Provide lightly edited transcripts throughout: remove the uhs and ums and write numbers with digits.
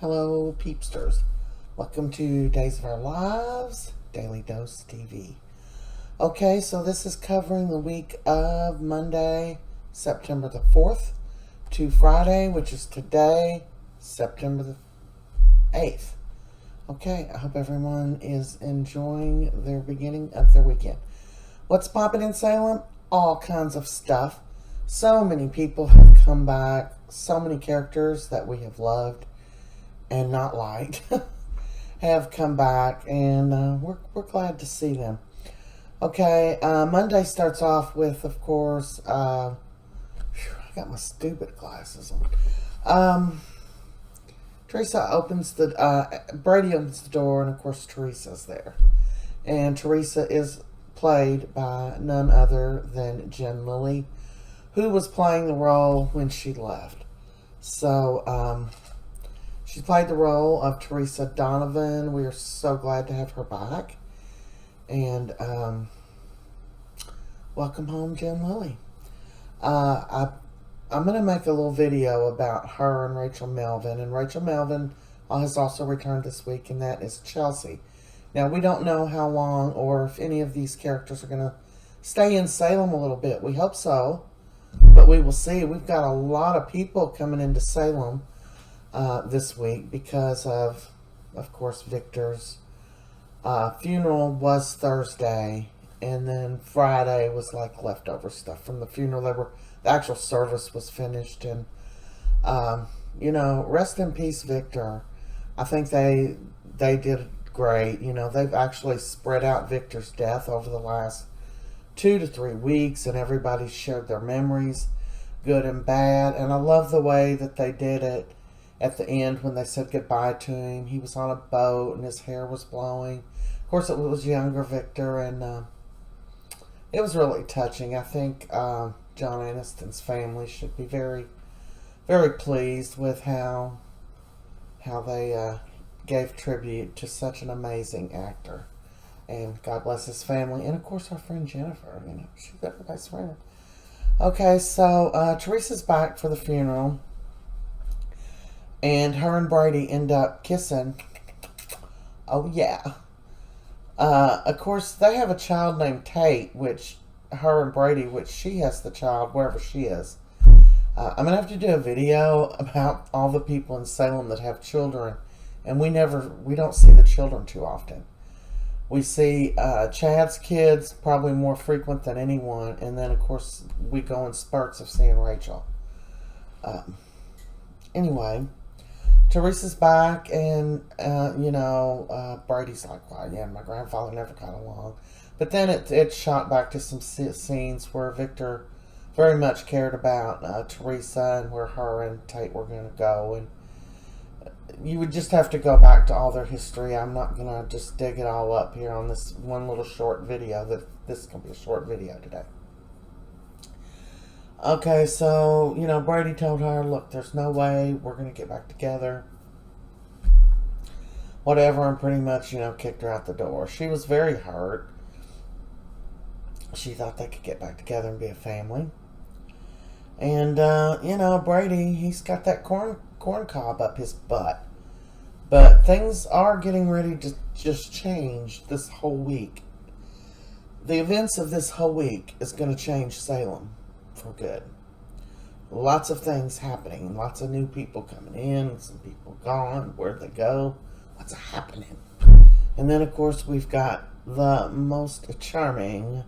Hello, peepsters. Welcome to Days of Our Lives, Daily Dose TV. Okay, so this is covering the week of Monday, September the 4th, to Friday, which is today, September the 8th. Okay, I hope everyone is enjoying their beginning of their weekend. What's popping in Salem? All kinds of stuff. So many people have come back. So many characters that we have loved and not liked have come back, and we're glad to see them. Okay, Monday starts off with, of course, I got my stupid glasses on. Teresa opens Brady opens the door, and of course Teresa's there. And Teresa is played by none other than Lilley, who was playing the role when she left. So, she played the role of Teresa Donovan. We are so glad to have her back. And welcome home, Lilley. I'm going to make a little video about her and Rachel Melvin. And Rachel Melvin has also returned this week, and that is Chelsea. Now, we don't know how long or if any of these characters are going to stay in Salem a little bit. We hope so, but we will see. We've got a lot of people coming into Salem this week because of course, Victor's funeral was Thursday, and then Friday was like leftover stuff from the funeral. The actual service was finished, and rest in peace, Victor. I think they did great. They've actually spread out Victor's death over the last 2 to 3 weeks, and everybody shared their memories, good and bad. And I love the way that they did it. At the end, when they said goodbye to him, he was on a boat and his hair was blowing. Of course, it was younger Victor, and it was really touching. I think John Aniston's family should be very, very pleased with how they gave tribute to such an amazing actor. And God bless his family. And, of course, our friend Jennifer. She's everybody's friend. Okay, so Teresa's back for the funeral. And her and Brady end up kissing. Oh, yeah. Of course, they have a child named Tate, which she has the child wherever she is. I'm going to have to do a video about all the people in Salem that have children. And we don't see the children too often. We see Chad's kids probably more frequent than anyone. And then, of course, we go in spurts of seeing Rachel. Anyway, Teresa's back, and, Brady's like, wow, yeah, my grandfather never got along. But then it shot back to some scenes where Victor very much cared about Teresa and where her and Tate were going to go. And you would just have to go back to all their history. I'm not going to just dig it all up here on this one little short video. This is going to be a short video today. Okay, so, Brady told her, look, there's no way we're going to get back together. Whatever, and pretty much, kicked her out the door. She was very hurt. She thought they could get back together and be a family. And, Brady, he's got that corn cob up his butt. But things are getting ready to just change this whole week. The events of this whole week is going to change Salem for good. Lots of things happening. Lots of new people coming in. Some people gone. Where'd they go? What's happening? And then, of course, we've got the most charming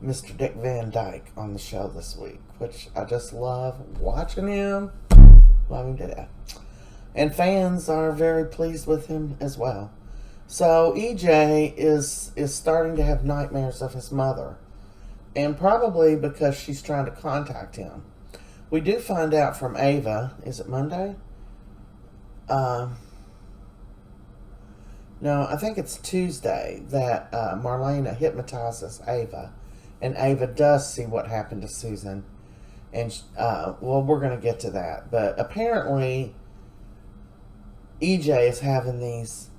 Mr. Dick Van Dyke on the show this week, which I just love watching him. Love him to death. And fans are very pleased with him as well. So EJ is starting to have nightmares of his mother. And probably because she's trying to contact him. We do find out from Ava. Is it Monday? No, I think it's Tuesday that Marlena hypnotizes Ava. And Ava does see what happened to Susan. And, we're going to get to that. But apparently, EJ is having these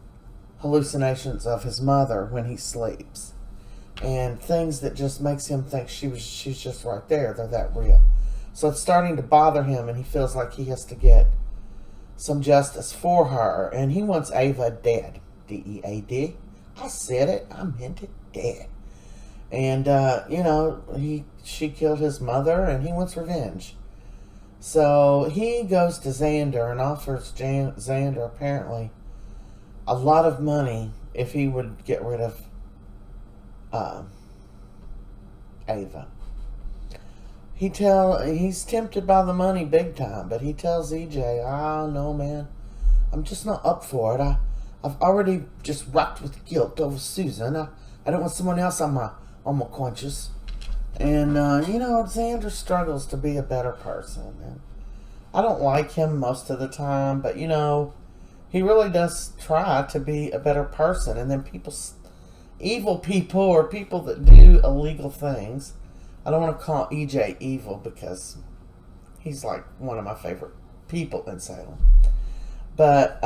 hallucinations of his mother when he sleeps. And things that just makes him think she's just right there. They're that real. So it's starting to bother him, and he feels like he has to get some justice for her, and he wants Ava dead. D-E-A-D. I said it. I meant it, dead. And she killed his mother, and he wants revenge. So he goes to Xander and offers Xander apparently a lot of money if he would get rid of Ava. He's tempted by the money big time, but he tells EJ, no, man, I'm just not up for it. I've already just rocked with guilt over Susan. I don't want someone else on my conscience. And Xander struggles to be a better person. And I don't like him most of the time, but he really does try to be a better person. And then evil people, or people that do illegal things. I don't want to call EJ evil because he's like one of my favorite people in Salem. But,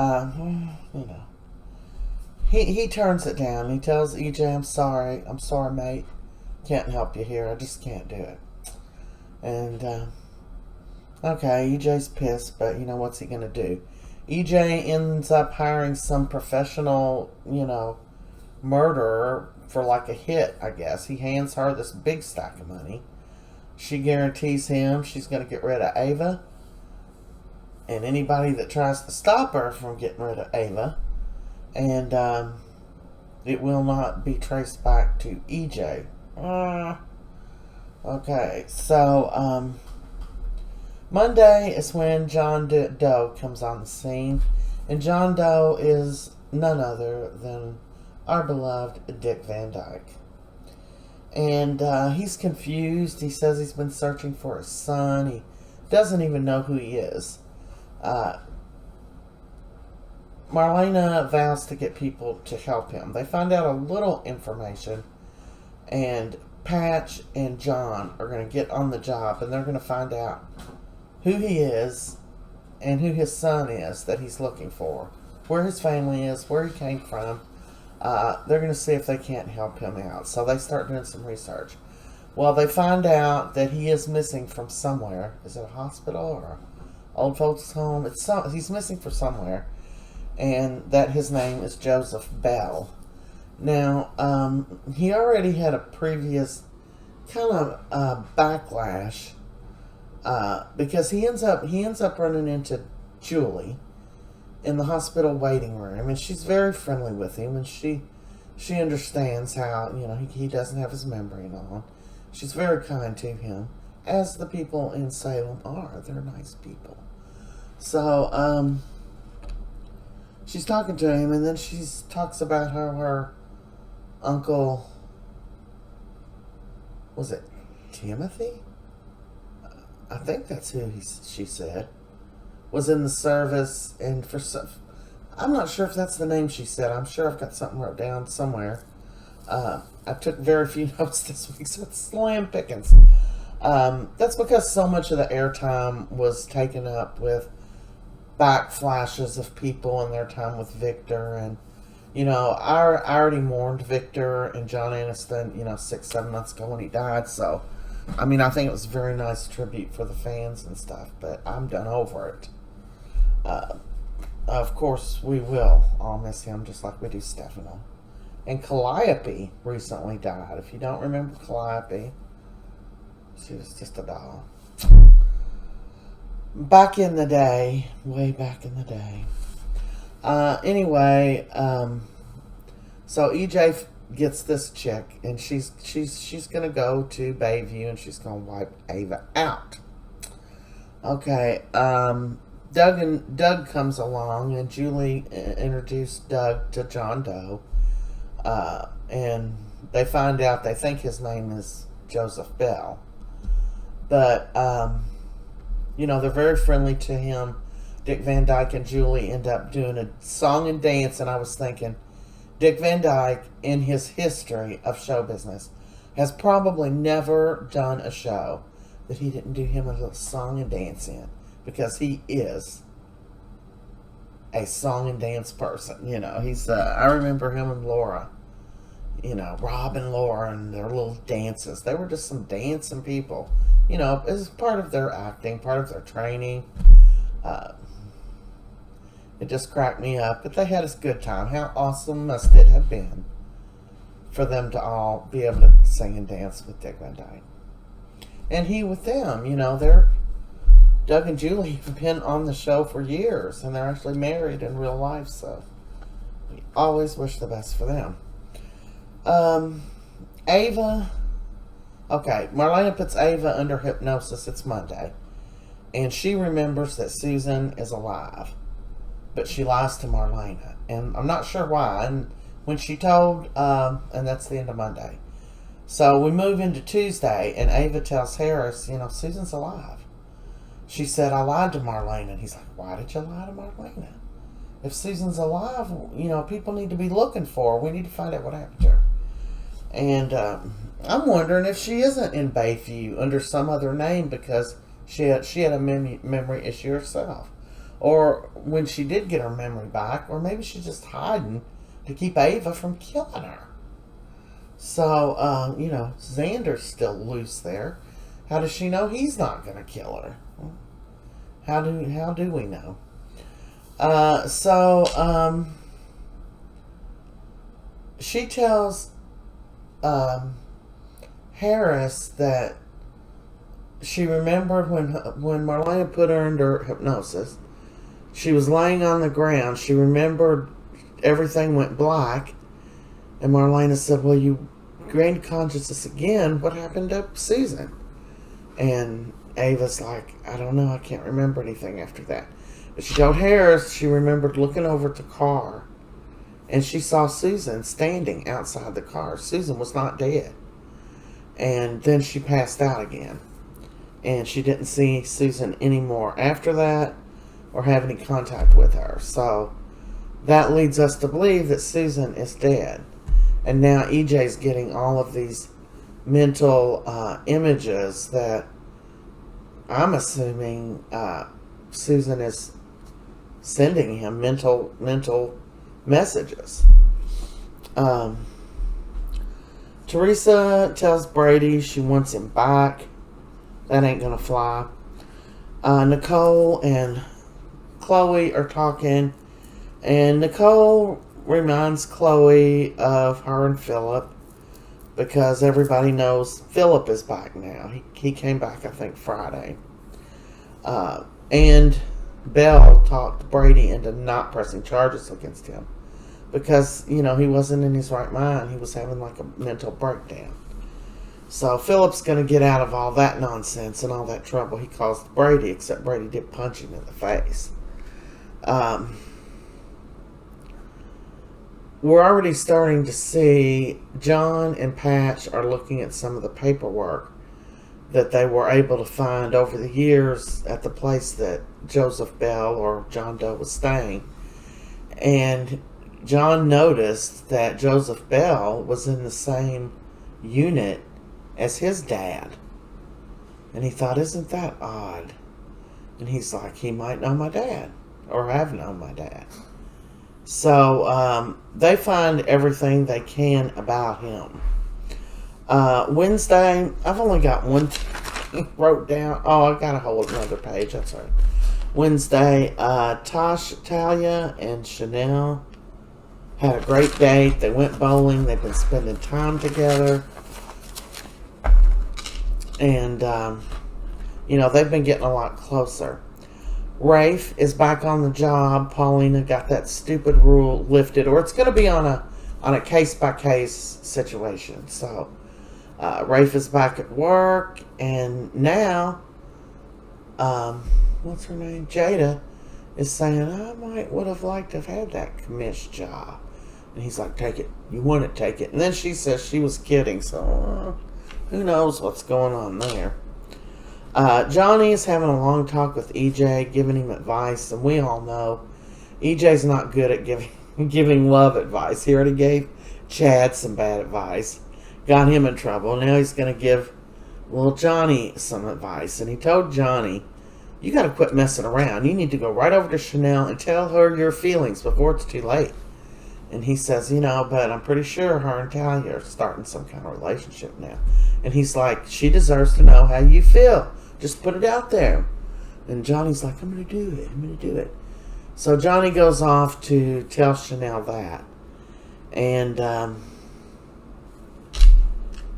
he turns it down. He tells EJ, I'm sorry, mate. Can't help you here. I just can't do it. And, okay, EJ's pissed, but what's he going to do? EJ ends up hiring some professional, murderer for like a hit, I guess. He hands her this big stack of money. She guarantees him she's going to get rid of Ava. And anybody that tries to stop her from getting rid of Ava. And it will not be traced back to EJ. Okay, so Monday is when John Doe comes on the scene. And John Doe is none other than our beloved Dick Van Dyke. And he's confused. He says he's been searching for his son. He doesn't even know who he is. Marlena vows to get people to help him. They find out a little information, and Patch and John are going to get on the job, and they're going to find out who he is and who his son is that he's looking for, where his family is, where he came from. They're going to see if they can't help him out. So they start doing some research. Well, they find out that he is missing from somewhere. Is it a hospital or an old folks home? He's missing from somewhere. And that his name is Joseph Bell. Now, he already had a previous kind of backlash because he ends up running into Julie in the hospital waiting room, and she's very friendly with him, and she understands how he doesn't have his memory and all. She's very kind to him, as the people in Salem are. They're nice people. So she's talking to him, and then she talks about how her uncle, was it Timothy? I think that's who she said, was in the service, and I'm not sure if that's the name she said. I'm sure I've got something wrote down somewhere. I took very few notes this week, so it's slim pickings. That's because so much of the airtime was taken up with backflashes of people and their time with Victor, and I already mourned Victor and John Aniston 6-7 months ago when he died. So I think it was a very nice tribute for the fans and stuff, but I'm done over it. Of course we will all miss him, just like we do Stefano. And Calliope recently died. If you don't remember Calliope, she was just a doll. Back in the day, way back in the day. Anyway, so EJ gets this chick, and she's gonna go to Bayview, and she's gonna wipe Ava out. Okay, Doug comes along, and Julie introduced Doug to John Doe, and they find out, they think his name is Joseph Bell, but they're very friendly to him. Dick Van Dyke and Julie end up doing a song and dance, and I was thinking, Dick Van Dyke, in his history of show business, has probably never done a show that he didn't do him a little song and dance in, because he is a song and dance person. He's I remember him and Laura, Rob and Laura, and their little dances. They were just some dancing people, as part of their acting, part of their training. It just cracked me up. But they had a good time. How awesome must it have been for them to all be able to sing and dance with Dick Van Dyke. And he with them. You know, Doug and Julie have been on the show for years. And they're actually married in real life. So we always wish the best for them. Ava. Okay, Marlena puts Ava under hypnosis. It's Monday. And she remembers that Susan is alive. But she lies to Marlena. And I'm not sure why. And when she told, and that's the end of Monday. So we move into Tuesday, and Ava tells Harris, you know, Susan's alive. She said, I lied to Marlena. And he's like, why did you lie to Marlena? If Susan's alive, you know, people need to be looking for her. We need to find out what happened to her. And I'm wondering if she isn't in Bayview under some other name because she had a memory issue herself. Or when she did get her memory back, or maybe she's just hiding to keep Ava from killing her. So, you know, Xander's still loose there. How does she know he's not going to kill her? How do we know? She tells Harris that she remembered when Marlena put her under hypnosis, she was laying on the ground. She remembered everything went black, and Marlena said, well, you gained consciousness again. What happened to Susan? And Ava's like, I don't know. I can't remember anything after that. But she told Harris she remembered looking over at the car, and she saw Susan standing outside the car. Susan was not dead. And then she passed out again. And she didn't see Susan anymore after that or have any contact with her. So that leads us to believe that Susan is dead. And now EJ's getting all of these mental images that I'm assuming Susan is sending him mental messages. Teresa tells Brady she wants him back. That ain't gonna fly. Nicole and Chloe are talking, and Nicole reminds Chloe of her and Phillip because everybody knows Phillip is back now. He came back, I think, Friday. And Belle talked Brady into not pressing charges against him because, you know, he wasn't in his right mind. He was having like a mental breakdown. So Phillip's going to get out of all that nonsense and all that trouble he caused Brady, except Brady did punch him in the face. We're already starting to see John and Patch are looking at some of the paperwork that they were able to find over the years at the place that Joseph Bell or John Doe was staying. And John noticed that Joseph Bell was in the same unit as his dad. And he thought, isn't that odd? And he's like, he might know my dad or have known my dad. So they find everything they can about him. Wednesday, I've only got one thing wrote down. Oh, I got a whole another page. That's right. Wednesday, Talia and Chanel had a great date. They went bowling. They've been spending time together. And, you know, they've been getting a lot closer. Rafe is back on the job. Paulina got that stupid rule lifted, or it's going to be on a case-by-case situation. So, Rafe is back at work, and now, what's her name? Jada is saying, I would have liked to have had that commish job. And he's like, take it. You want it, take it. And then she says she was kidding, so who knows what's going on there. Johnny is having a long talk with EJ, giving him advice, and we all know EJ's not good at giving love advice. He already gave Chad some bad advice, got him in trouble. Now he's going to give Johnny some advice, and he told Johnny, you got to quit messing around. You need to go right over to Chanel and tell her your feelings before it's too late. And he says, you know, but I'm pretty sure her and Talia are starting some kind of relationship now. And he's like, she deserves to know how you feel. Just put it out there. And Johnny's like, I'm going to do it. I'm going to do it. So Johnny goes off to tell Chanel that. And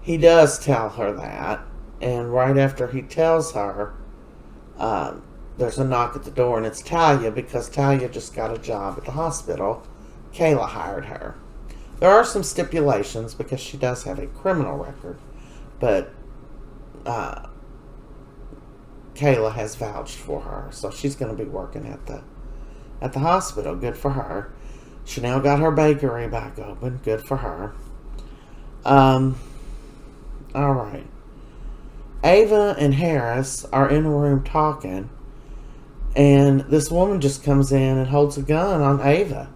he does tell her that. And right after he tells her, there's a knock at the door, and it's Talia, because Talia just got a job at the hospital. Kayla hired her. There are some stipulations because she does have a criminal record, but Kayla has vouched for her, so she's going to be working at the hospital. Good for her. Chanel got her bakery back open. Good for her. All right. Ava and Harris are in a room talking, and this woman just comes in and holds a gun on Ava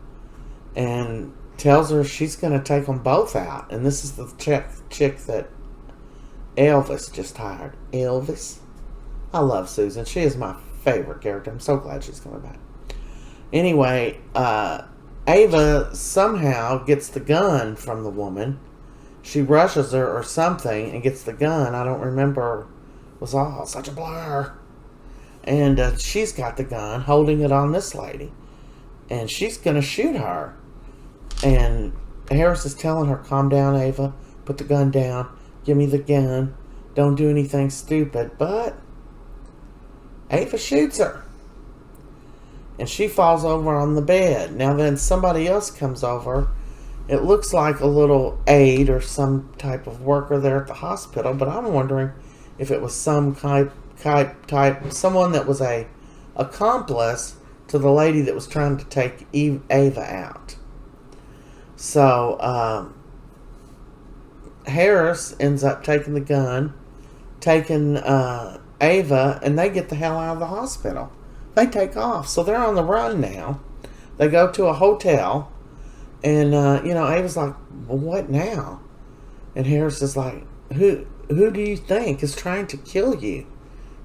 and tells her she's going to take them both out. And this is the chick that Elvis just hired. Elvis. I love Susan. She is my favorite character. I'm so glad she's coming back. Anyway, Ava somehow gets the gun from the woman. She rushes her or something and gets the gun. I don't remember. It was all such a blur. And she's got the gun, holding it on this lady. And she's going to shoot her. And Harris is telling her, calm down, Ava. Put the gun down. Give me the gun. Don't do anything stupid. But Ava shoots her. And she falls over on the bed. Now then somebody else comes over. It looks like a little aide or some type of worker there at the hospital, but I'm wondering if it was some type, someone that was a accomplice to the lady that was trying to take Ava out. So Harris ends up taking the gun, taking Ava, and they get the hell out of the hospital. They take off, so they're on the run now. They go to a hotel. And, Ava's like, well, what now? And Harris is like, who do you think is trying to kill you?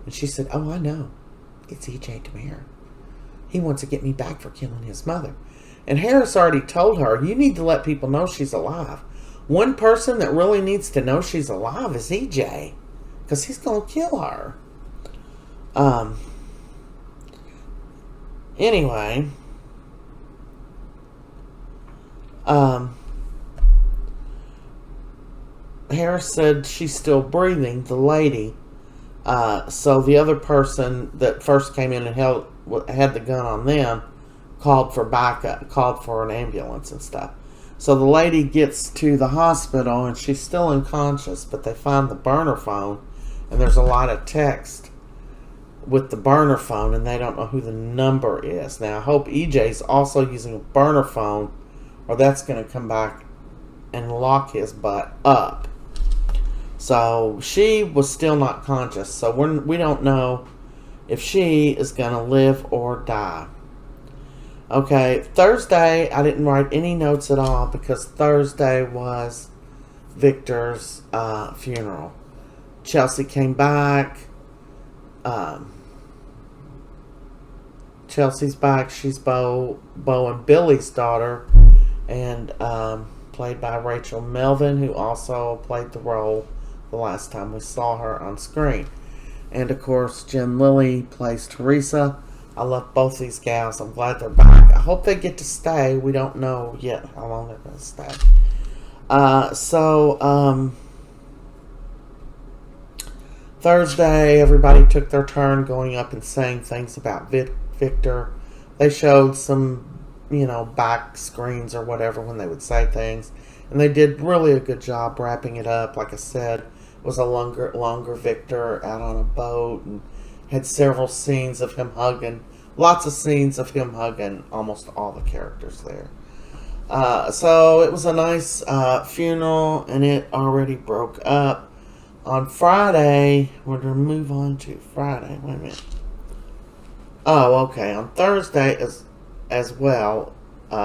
And she said, oh, I know. It's E.J. Demare. He wants to get me back for killing his mother. And Harris already told her, you need to let people know she's alive. One person that really needs to know she's alive is E.J. Because he's going to kill her. Anyway... Harris said she's still breathing, the lady. So the other person that first came in and had the gun on them called for backup, called for an ambulance and stuff. So the lady gets to the hospital and she's still unconscious, but they find the burner phone, and there's a lot of text with the burner phone, and they don't know who the number is. Now I hope EJ's also using a burner phone, or that's going to come back and lock his butt up. So she was still not conscious. So we don't know if she is going to live or die. Okay, Thursday, I didn't write any notes at all because Thursday was Victor's funeral. Chelsea came back. Chelsea's back. She's Bo and Billy's daughter. And played by Rachel Melvin, who also played the role the last time we saw her on screen. And of course, Lilley plays Teresa. I love both these gals. I'm glad they're back. I hope they get to stay. We don't know yet how long they're going to stay. Thursday, everybody took their turn going up and saying things about Victor. They showed some back screens or whatever when they would say things. And they did really a good job wrapping it up. Like I said, it was a longer Victor out on a boat, and had several scenes of him hugging. Lots of scenes of him hugging almost all the characters there. So it was a nice funeral, and it already broke up. On Friday, we're going to move on to Friday. Wait a minute. Oh, okay. On Thursday as well,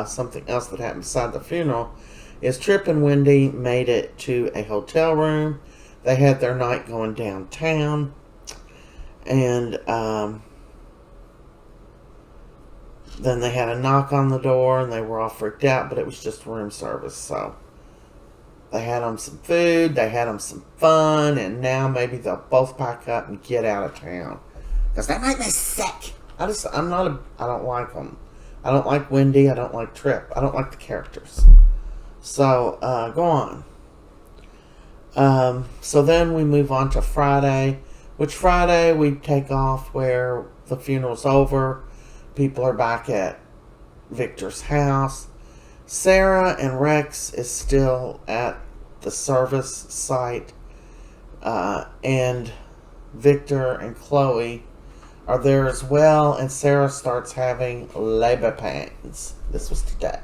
something else that happened beside the funeral is Tripp and Wendy made it to a hotel room. They had their night going downtown, and then they had a knock on the door, and they were all freaked out, but it was just room service. So they had them some food, they had them some fun, and now maybe they'll both pack up and get out of town because they might be sick. I don't like them. I don't like Wendy. I don't like Tripp. I don't like the characters. So, go on. So then we move on to Friday, which Friday we take off where the funeral's over. People are back at Victor's house. Sara and Rex is still at the service site. And Victore and Chloe are there as well. And Sara starts having labor pains. This was today.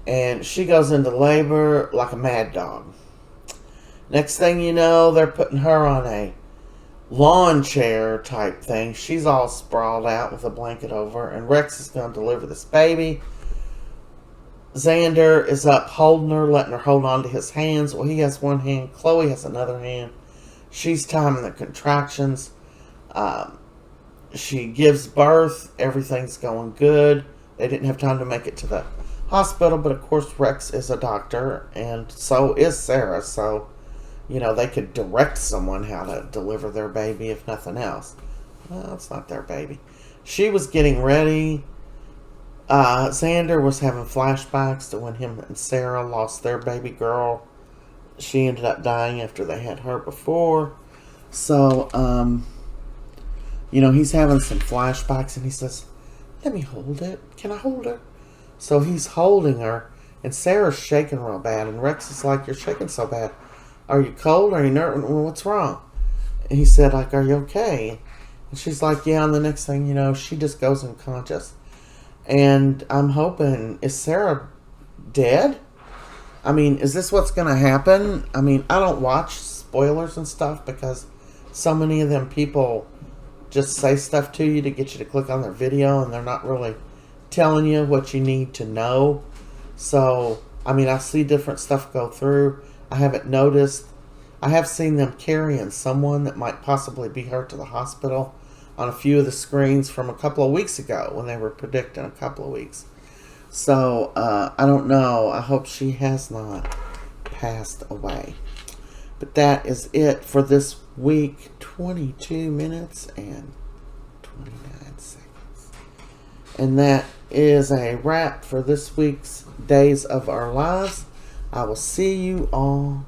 And she goes into labor like a mad dog. Next thing you know, they're putting her on a lawn chair type thing. She's all sprawled out with a blanket over. And Rex is going to deliver this baby. Xander is up holding her, letting her hold on to his hands. Well, he has one hand. Chloe has another hand. She's timing the contractions. She gives birth. Everything's going good. They didn't have time to make it to the hospital, but of course Rex is a doctor, and so is Sara. So, they could direct someone how to deliver their baby, if nothing else. Well, it's not their baby. She was getting ready. Xander was having flashbacks to when him and Sara lost their baby girl. She ended up dying after they had her before. So, he's having some flashbacks, and he says, "Let me hold it. Can I hold her?" So he's holding her, and Sarah's shaking real bad, and Rex is like, "You're shaking so bad. Are you cold? Are you nervous? What's wrong?" And he said, like, "Are you okay?" And she's like, "Yeah," and the next thing you know, she just goes unconscious. And I'm hoping, is Sara dead? I mean, is this what's going to happen? I mean, I don't watch spoilers and stuff because so many of them people just say stuff to you to get you to click on their video, and they're not really telling you what you need to know. So, I mean, I see different stuff go through. I haven't noticed. I have seen them carrying someone that might possibly be hurt to the hospital on a few of the screens from a couple of weeks ago when they were predicting a couple of weeks. So, I don't know. I hope she has not passed away. But that is it for this week. 22 minutes and 29 seconds. And that is a wrap for this week's Days of Our Lives. I will see you all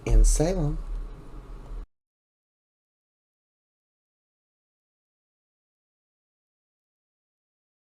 in Salem.